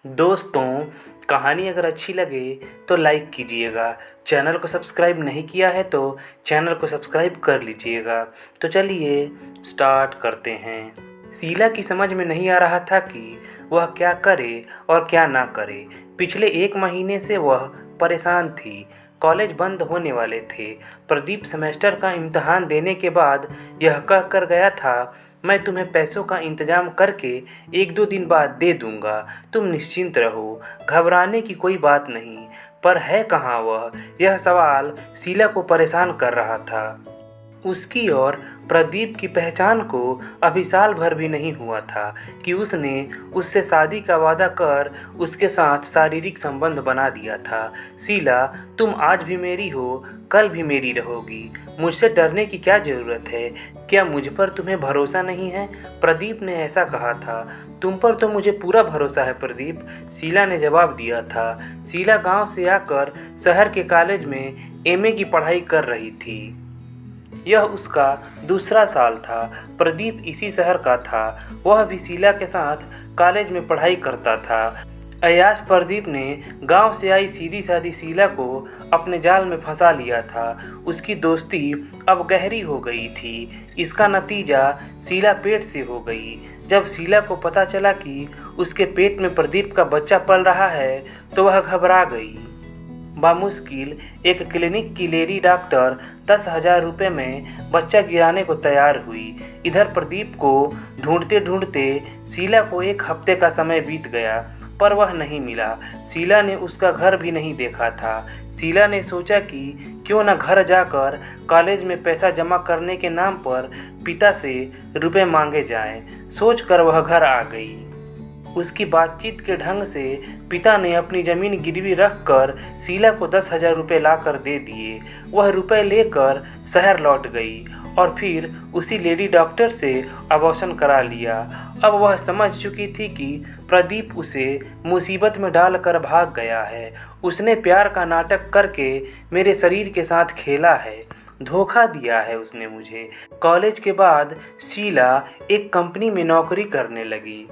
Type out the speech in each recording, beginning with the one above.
दोस्तों, कहानी अगर अच्छी लगे तो लाइक कीजिएगा। चैनल को सब्सक्राइब नहीं किया है तो चैनल को सब्सक्राइब कर लीजिएगा। तो चलिए स्टार्ट करते हैं। शीला की समझ में नहीं आ रहा था कि वह क्या करे और क्या ना करे। पिछले 1 महीने से वह परेशान थी। कॉलेज बंद होने वाले थे। प्रदीप सेमेस्टर का इम्तिहान देने के बाद यह कह कर गया था, मैं तुम्हें पैसों का इंतजाम करके 1-2 दिन बाद दे दूंगा, तुम निश्चिंत रहो, घबराने की कोई बात नहीं। पर है कहाँ वह? यह सवाल शीला को परेशान कर रहा था। उसकी और प्रदीप की पहचान को अभी साल भर भी नहीं हुआ था कि उसने उससे शादी का वादा कर उसके साथ शारीरिक संबंध बना दिया था। शीला, तुम आज भी मेरी हो, कल भी मेरी रहोगी। मुझसे डरने की क्या ज़रूरत है? क्या मुझ पर तुम्हें भरोसा नहीं है? प्रदीप ने ऐसा कहा था। तुम पर तो मुझे पूरा भरोसा है प्रदीप, शीला ने जवाब दिया था। शीला गांव से आकर शहर के कॉलेज में एमए की पढ़ाई कर रही थी। यह उसका दूसरा साल था। प्रदीप इसी शहर का था। वह भी शीला के साथ कॉलेज में पढ़ाई करता था। अय्याश प्रदीप ने गांव से आई सीधी सादी शीला को अपने जाल में फंसा लिया था। उसकी दोस्ती अब गहरी हो गई थी। इसका नतीजा शीला पेट से हो गई। जब शीला को पता चला कि उसके पेट में प्रदीप का बच्चा पल रहा है तो वह घबरा गई। बामुश्किल एक क्लिनिक की लेडी डॉक्टर 10,000 रुपये में बच्चा गिराने को तैयार हुई। इधर प्रदीप को ढूंढते ढूंढते शीला को 1 हफ्ते का समय बीत गया, पर वह नहीं मिला। शीला ने उसका घर भी नहीं देखा था। शीला ने सोचा कि क्यों न घर जाकर कॉलेज में पैसा जमा करने के नाम पर पिता से रुपए मांगे जाएं। सोचकर वह घर आ गई। उसकी बातचीत के ढंग से पिता ने अपनी ज़मीन गिरवी रखकर शीला को 10,000 रुपये ला कर दे दिए। वह रुपए लेकर शहर लौट गई और फिर उसी लेडी डॉक्टर से अबॉर्शन करा लिया। अब वह समझ चुकी थी कि प्रदीप उसे मुसीबत में डालकर भाग गया है। उसने प्यार का नाटक करके मेरे शरीर के साथ खेला है, धोखा दिया है उसने मुझे। कॉलेज के बाद शीला एक कंपनी में नौकरी करने लगी।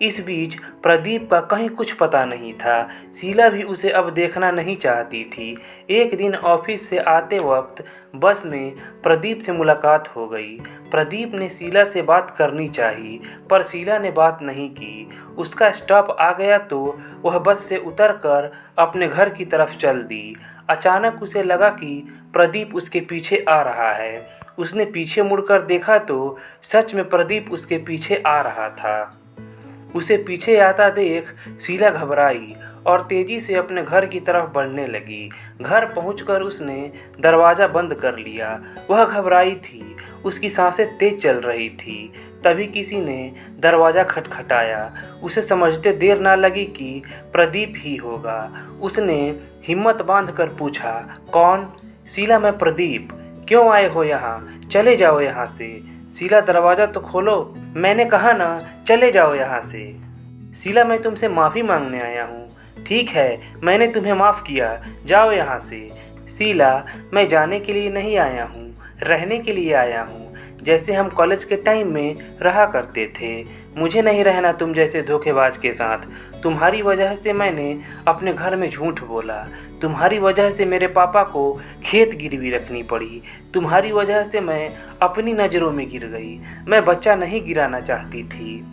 इस बीच प्रदीप का कहीं कुछ पता नहीं था। शीला भी उसे अब देखना नहीं चाहती थी। एक दिन ऑफिस से आते वक्त बस में प्रदीप से मुलाकात हो गई। प्रदीप ने शीला से बात करनी चाहिए, पर शीला ने बात नहीं की। उसका स्टॉप आ गया तो वह बस से उतरकर अपने घर की तरफ चल दी। अचानक उसे लगा कि प्रदीप उसके पीछे आ रहा है। उसने पीछे मुड़कर देखा तो सच में प्रदीप उसके पीछे आ रहा था। उसे पीछे आता देख शीला घबराई और तेजी से अपने घर की तरफ बढ़ने लगी। घर पहुंचकर उसने दरवाज़ा बंद कर लिया। वह घबराई थी, उसकी सांसें तेज चल रही थी। तभी किसी ने दरवाज़ा खटखटाया। उसे समझते देर ना लगी कि प्रदीप ही होगा। उसने हिम्मत बांधकर पूछा, कौन? शीला, मैं प्रदीप। क्यों आए हो यहाँ? चले जाओ यहाँ से। शीला, दरवाज़ा तो खोलो। मैंने कहा ना, चले जाओ यहाँ से। शीला, मैं तुमसे माफ़ी मांगने आया हूँ। ठीक है, मैंने तुम्हें माफ़ किया, जाओ यहाँ से। शीला, मैं जाने के लिए नहीं आया हूँ, रहने के लिए आया हूँ, जैसे हम कॉलेज के टाइम में रहा करते थे। मुझे नहीं रहना तुम जैसे धोखेबाज के साथ। तुम्हारी वजह से मैंने अपने घर में झूठ बोला। तुम्हारी वजह से मेरे पापा को खेत गिरवी रखनी पड़ी। तुम्हारी वजह से मैं अपनी नज़रों में गिर गई। मैं बच्चा नहीं गिराना चाहती थी,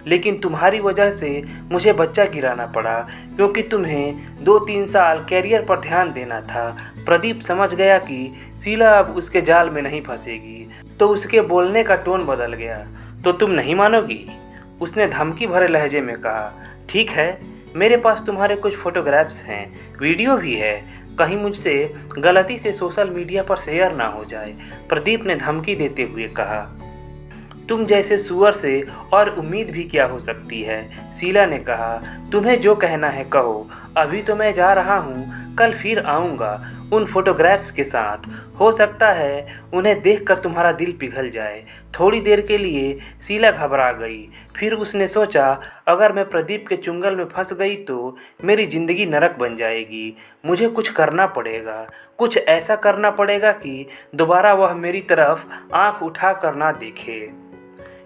लेकिन तुम्हारी वजह से मुझे बच्चा गिराना पड़ा, क्योंकि तुम्हें 2-3 साल कैरियर पर ध्यान देना था। प्रदीप समझ गया कि शीला अब उसके जाल में नहीं फंसेगी, तो उसके बोलने का टोन बदल गया। तो तुम नहीं मानोगी? उसने धमकी भरे लहजे में कहा। ठीक है, मेरे पास तुम्हारे कुछ फोटोग्राफ्स हैं, वीडियो भी है, कहीं मुझसे गलती से सोशल मीडिया पर शेयर ना हो जाए, प्रदीप ने धमकी देते हुए कहा। तुम जैसे सुअर से और उम्मीद भी क्या हो सकती है? शीला ने कहा। तुम्हें जो कहना है कहो, अभी तो मैं जा रहा हूँ, कल फिर आऊँगा उन फोटोग्राफ्स के साथ। हो सकता है उन्हें देखकर तुम्हारा दिल पिघल जाए। थोड़ी देर के लिए शीला घबरा गई। फिर उसने सोचा, अगर मैं प्रदीप के चुंगल में फंस गई तो मेरी ज़िंदगी नरक बन जाएगी। मुझे कुछ करना पड़ेगा, कुछ ऐसा करना पड़ेगा कि दोबारा वह मेरी तरफ आँख उठा कर ना देखे।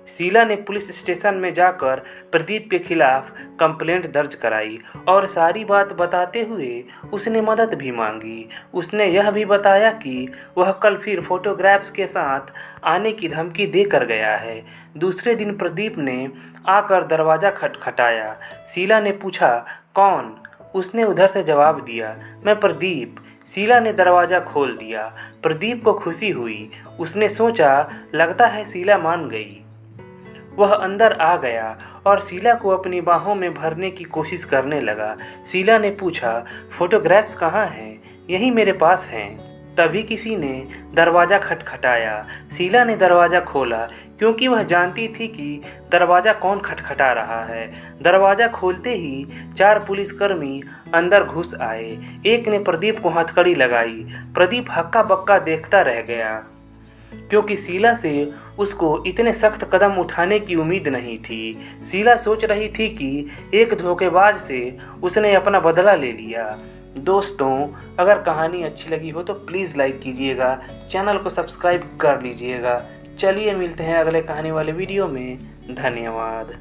शीला ने पुलिस स्टेशन में जाकर प्रदीप के खिलाफ कंप्लेंट दर्ज कराई और सारी बात बताते हुए उसने मदद भी मांगी। उसने यह भी बताया कि वह कल फिर फोटोग्राफ्स के साथ आने की धमकी देकर गया है। दूसरे दिन प्रदीप ने आकर दरवाज़ा खटखटाया। शीला ने पूछा, कौन? उसने उधर से जवाब दिया, मैं प्रदीप। शीला ने दरवाज़ा खोल दिया। प्रदीप को खुशी हुई। उसने सोचा, लगता है शीला मान गई। वह अंदर आ गया और शीला को अपनी बाहों में भरने की कोशिश करने लगा। शीला ने पूछा, फोटोग्राफ्स कहाँ हैं? यहीं मेरे पास हैं। तभी किसी ने दरवाज़ा खटखटाया। शीला ने दरवाज़ा खोला क्योंकि वह जानती थी कि दरवाज़ा कौन खटखटा रहा है। दरवाज़ा खोलते ही 4 पुलिसकर्मी अंदर घुस आए। एक ने प्रदीप को हथकड़ी लगाई। प्रदीप हक्का बक्का देखता रह गया क्योंकि शीला से उसको इतने सख्त कदम उठाने की उम्मीद नहीं थी। शीला सोच रही थी कि एक धोखेबाज से उसने अपना बदला ले लिया। दोस्तों, अगर कहानी अच्छी लगी हो तो प्लीज़ लाइक कीजिएगा, चैनल को सब्सक्राइब कर लीजिएगा। चलिए मिलते हैं अगले कहानी वाले वीडियो में। धन्यवाद।